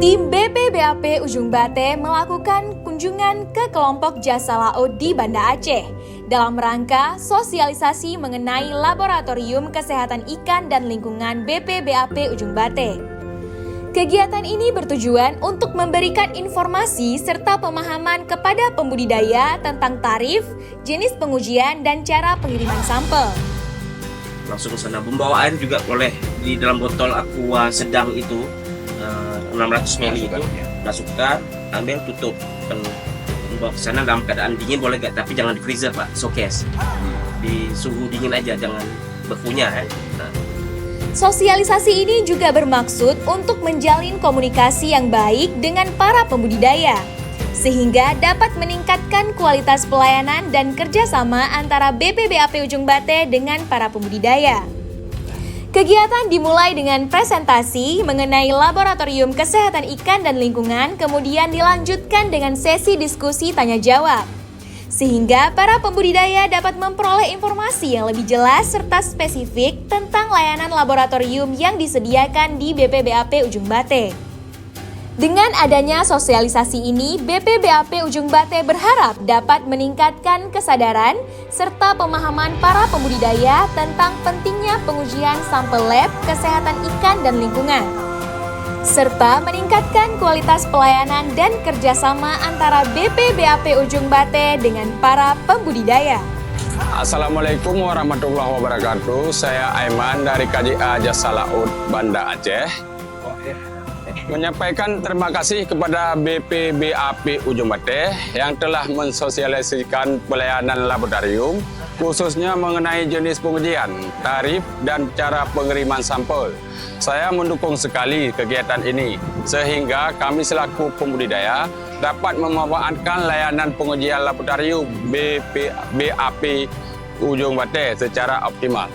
Tim BPBAP Ujung Bate melakukan kunjungan ke kelompok jasa laut di Banda Aceh dalam rangka sosialisasi mengenai Laboratorium Kesehatan Ikan dan Lingkungan BPBAP Ujung Bate. Kegiatan ini bertujuan untuk memberikan informasi serta pemahaman kepada pembudidaya tentang tarif, jenis pengujian, dan cara pengiriman sampel. Langsung sana membawa air juga boleh di dalam botol aqua sedang itu 600 ml itu masukkan, ambil, tutup, bawa ke sana dalam keadaan dingin boleh gak, tapi jangan di freezer Pak, showcase di suhu dingin aja, jangan bekunya Sosialisasi ini juga bermaksud untuk menjalin komunikasi yang baik dengan para pembudidaya, sehingga dapat meningkatkan kualitas pelayanan dan kerjasama antara BPBAP Ujung Bate dengan para pembudidaya. Kegiatan dimulai dengan presentasi mengenai Laboratorium Kesehatan Ikan dan Lingkungan, kemudian dilanjutkan dengan sesi diskusi tanya-jawab, sehingga para pembudidaya dapat memperoleh informasi yang lebih jelas serta spesifik tentang layanan laboratorium yang disediakan di BPBAP Ujung Bate. Dengan adanya sosialisasi ini, BPBAP Ujung Bate berharap dapat meningkatkan kesadaran serta pemahaman para pembudidaya tentang pentingnya pengujian sampel lab kesehatan ikan dan lingkungan, serta meningkatkan kualitas pelayanan dan kerjasama antara BPBAP Ujung Bate dengan para pembudidaya. Assalamualaikum warahmatullahi wabarakatuh. Saya Aiman dari KJA Jasa Laut Banda Aceh. Menyampaikan terima kasih kepada BPBAP Ujung Bate yang telah mensosialisasikan pelayanan laboratorium, khususnya mengenai jenis pengujian, tarif, dan cara pengiriman sampel. Saya mendukung sekali kegiatan ini, sehingga kami selaku pembudidaya dapat memanfaatkan layanan pengujian laboratorium BPBAP Ujung Bate secara optimal.